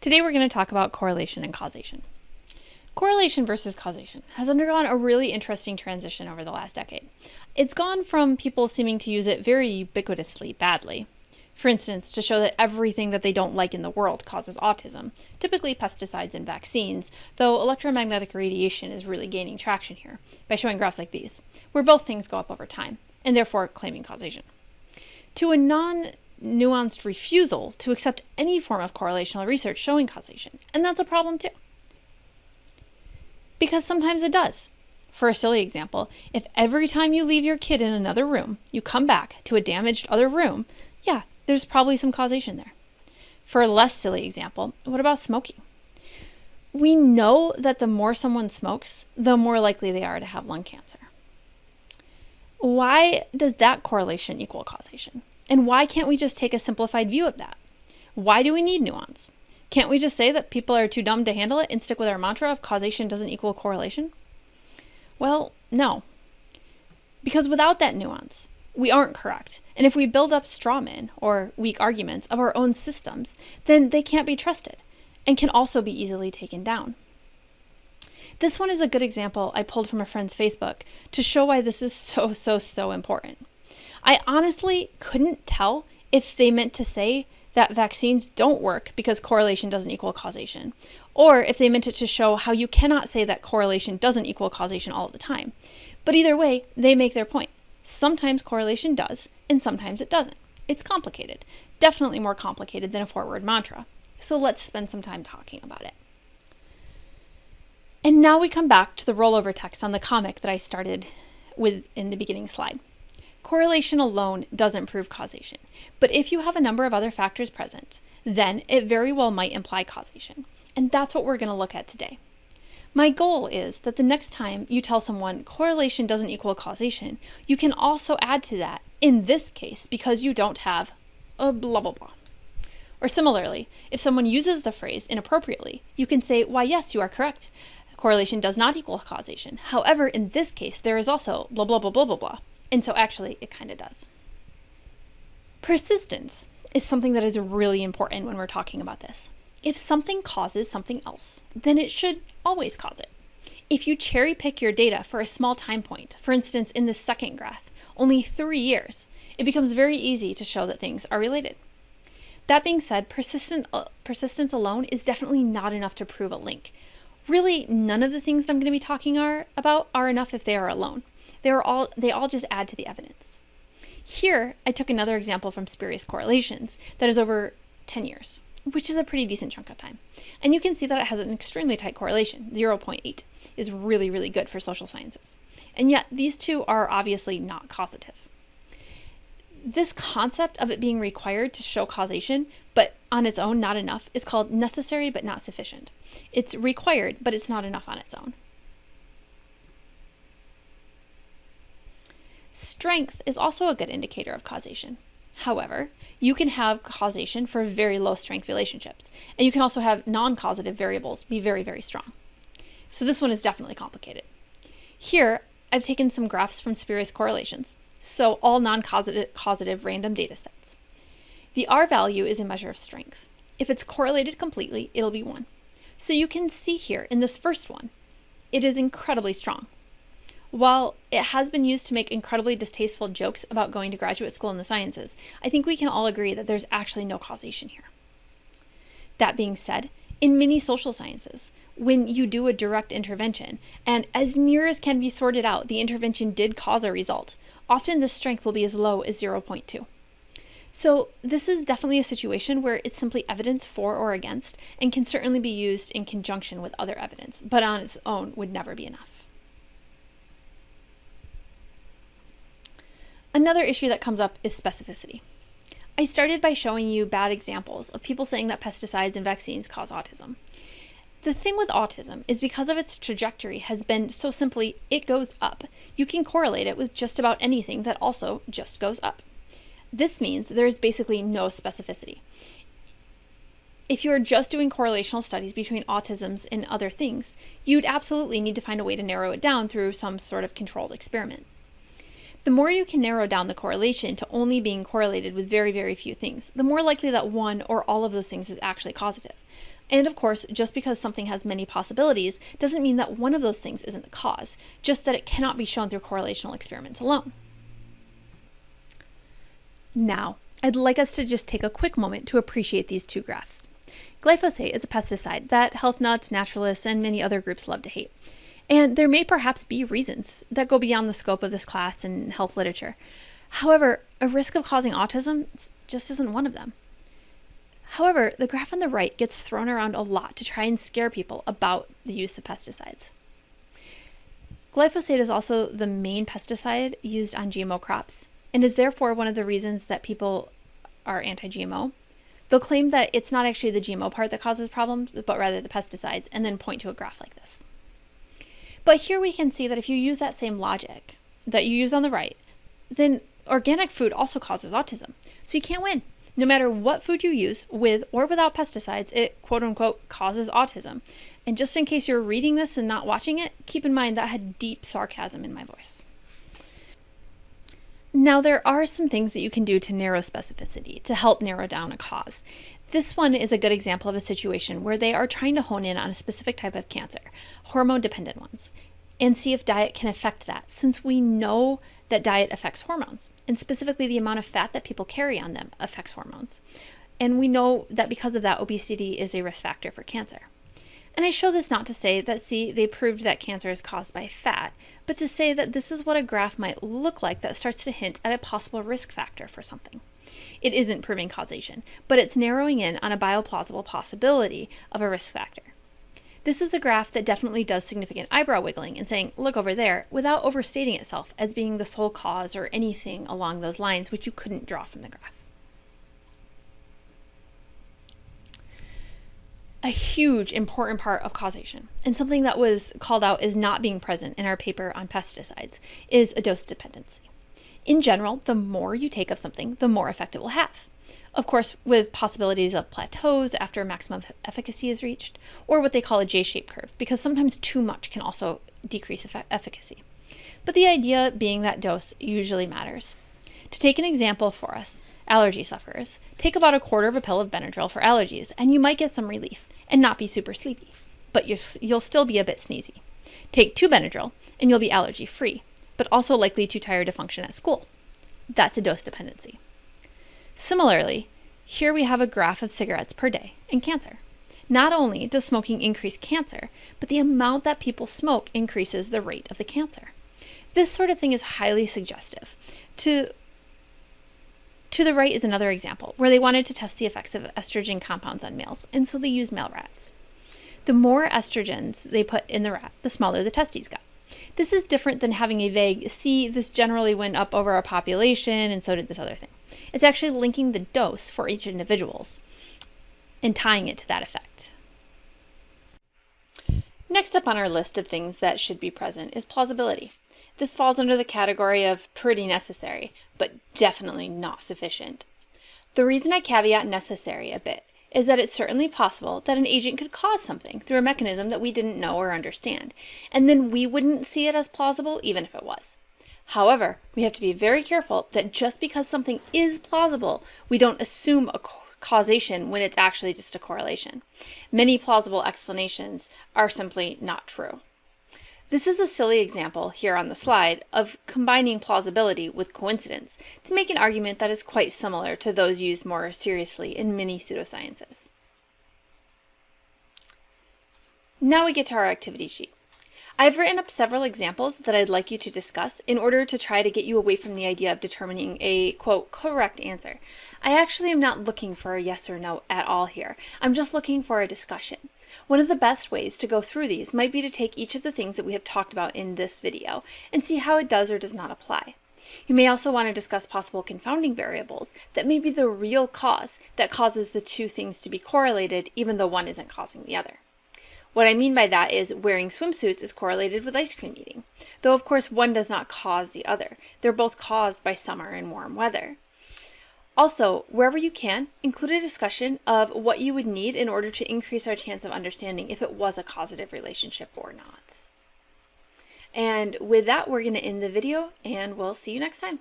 Today we're going to talk about correlation and causation. Correlation versus causation has undergone a really interesting transition over the last decade. It's gone from people seeming to use it very ubiquitously badly, for instance, to show that everything that they don't like in the world causes autism, typically pesticides and vaccines, though electromagnetic radiation is really gaining traction here by showing graphs like these, where both things go up over time, and therefore claiming causation, to a non-nuanced refusal to accept any form of correlational research showing causation, and that's a problem too. Because sometimes it does. For a silly example, if every time you leave your kid in another room, you come back to a damaged other room, yeah, there's probably some causation there. For a less silly example, what about smoking? We know that the more someone smokes, the more likely they are to have lung cancer. Why does that correlation equal causation? And why can't we just take a simplified view of that? Why do we need nuance? Can't we just say that people are too dumb to handle it and stick with our mantra of causation doesn't equal correlation? Well, no. Because without that nuance, we aren't correct. And if we build up straw men or weak arguments of our own systems, then they can't be trusted and can also be easily taken down. This one is a good example I pulled from a friend's Facebook to show why this is so important. I honestly couldn't tell if they meant to say that vaccines don't work because correlation doesn't equal causation, or if they meant it to show how you cannot say that correlation doesn't equal causation all of the time. But either way, they make their point. Sometimes correlation does, and sometimes it doesn't. It's complicated, definitely more complicated than a four-word mantra. So let's spend some time talking about it. And now we come back to the rollover text on the comic that I started with in the beginning slide. Correlation alone doesn't prove causation, but if you have a number of other factors present, then it very well might imply causation. And that's what we're going to look at today. My goal is that the next time you tell someone correlation doesn't equal causation, you can also add to that, in this case, because you don't have a blah, blah, blah. Or similarly, if someone uses the phrase inappropriately, you can say, why, yes, you are correct. Correlation does not equal causation. However, in this case, there is also blah, blah, blah, blah, blah, blah. And so actually, it kind of does. Persistence is something that is really important when we're talking about this. If something causes something else, then it should always cause it. If you cherry pick your data for a small time point, for instance, in the second graph, only 3 years, it becomes very easy to show that things are related. That being said, persistence alone is definitely not enough to prove a link. Really, none of the things that I'm going to be talking about are enough if they are alone. They all just add to the evidence. Here, I took another example from spurious correlations that is over 10 years, which is a pretty decent chunk of time. And you can see that it has an extremely tight correlation. 0.8 is really, really good for social sciences. And yet, these two are obviously not causative. This concept of it being required to show causation, but on its own not enough, is called necessary but not sufficient. It's required, but it's not enough on its own. Strength is also a good indicator of causation. However, you can have causation for very low strength relationships, and you can also have non-causative variables be very, very strong. So this one is definitely complicated. Here, I've taken some graphs from spurious correlations, so all non-causative random data sets. The R value is a measure of strength. If it's correlated completely, it'll be 1. So you can see here in this first one, it is incredibly strong. While it has been used to make incredibly distasteful jokes about going to graduate school in the sciences, I think we can all agree that there's actually no causation here. That being said, in many social sciences, when you do a direct intervention, and as near as can be sorted out, the intervention did cause a result, often the strength will be as low as 0.2. So this is definitely a situation where it's simply evidence for or against, and can certainly be used in conjunction with other evidence, but on its own would never be enough. Another issue that comes up is specificity. I started by showing you bad examples of people saying that pesticides and vaccines cause autism. The thing with autism is because of its trajectory has been so simply, it goes up. You can correlate it with just about anything that also just goes up. This means there is basically no specificity. If you're just doing correlational studies between autisms and other things, you'd absolutely need to find a way to narrow it down through some sort of controlled experiment. The more you can narrow down the correlation to only being correlated with very, very few things, the more likely that one or all of those things is actually causative. And of course, just because something has many possibilities doesn't mean that one of those things isn't the cause, just that it cannot be shown through correlational experiments alone. Now, I'd like us to just take a quick moment to appreciate these two graphs. Glyphosate is a pesticide that health nuts, naturalists, and many other groups love to hate. And there may perhaps be reasons that go beyond the scope of this class in health literature. However, a risk of causing autism just isn't one of them. However, the graph on the right gets thrown around a lot to try and scare people about the use of pesticides. Glyphosate is also the main pesticide used on GMO crops and is therefore one of the reasons that people are anti-GMO. They'll claim that it's not actually the GMO part that causes problems, but rather the pesticides, and then point to a graph like this. But here we can see that if you use that same logic that you use on the right, then organic food also causes autism. So you can't win. No matter what food you use, with or without pesticides, it quote unquote causes autism. And just in case you're reading this and not watching it, keep in mind that I had deep sarcasm in my voice. Now, there are some things that you can do to narrow specificity, to help narrow down a cause. This one is a good example of a situation where they are trying to hone in on a specific type of cancer, hormone-dependent ones, and see if diet can affect that, since we know that diet affects hormones, and specifically the amount of fat that people carry on them affects hormones. And we know that because of that, obesity is a risk factor for cancer. And I show this not to say that, see, they proved that cancer is caused by fat, but to say that this is what a graph might look like that starts to hint at a possible risk factor for something. It isn't proving causation, but it's narrowing in on a bioplausible possibility of a risk factor. This is a graph that definitely does significant eyebrow wiggling and saying, look over there, without overstating itself as being the sole cause or anything along those lines, which you couldn't draw from the graph. A huge important part of causation, and something that was called out as not being present in our paper on pesticides, is a dose dependency. In general, the more you take of something, the more effect it will have. Of course, with possibilities of plateaus after maximum efficacy is reached, or what they call a J-shaped curve, because sometimes too much can also decrease efficacy. But the idea being that dose usually matters. To take an example for us, allergy sufferers, take about a quarter of a pill of Benadryl for allergies, and you might get some relief and not be super sleepy, but you'll still be a bit sneezy. Take 2 Benadryl, and you'll be allergy-free, but also likely too tired to function at school. That's a dose dependency. Similarly, here we have a graph of cigarettes per day and cancer. Not only does smoking increase cancer, but the amount that people smoke increases the rate of the cancer. This sort of thing is highly suggestive. To the right is another example where they wanted to test the effects of estrogen compounds on males, and so they used male rats. The more estrogens they put in the rat, the smaller the testes got. This is different than having a vague, see, this generally went up over our population, and so did this other thing. It's actually linking the dose for each individual's and tying it to that effect. Next up on our list of things that should be present is plausibility. This falls under the category of pretty necessary, but definitely not sufficient. The reason I caveat necessary a bit is that it's certainly possible that an agent could cause something through a mechanism that we didn't know or understand, and then we wouldn't see it as plausible even if it was. However, we have to be very careful that just because something is plausible, we don't assume a causation when it's actually just a correlation. Many plausible explanations are simply not true. This is a silly example here on the slide of combining plausibility with coincidence to make an argument that is quite similar to those used more seriously in many pseudosciences. Now we get to our activity sheet. I've written up several examples that I'd like you to discuss in order to try to get you away from the idea of determining a, quote, correct answer. I actually am not looking for a yes or no at all here. I'm just looking for a discussion. One of the best ways to go through these might be to take each of the things that we have talked about in this video and see how it does or does not apply. You may also want to discuss possible confounding variables that may be the real cause that causes the two things to be correlated even though one isn't causing the other. What I mean by that is wearing swimsuits is correlated with ice cream eating, though of course one does not cause the other. They're both caused by summer and warm weather. Also, wherever you can, include a discussion of what you would need in order to increase our chance of understanding if it was a causative relationship or not. And with that, we're going to end the video, and we'll see you next time.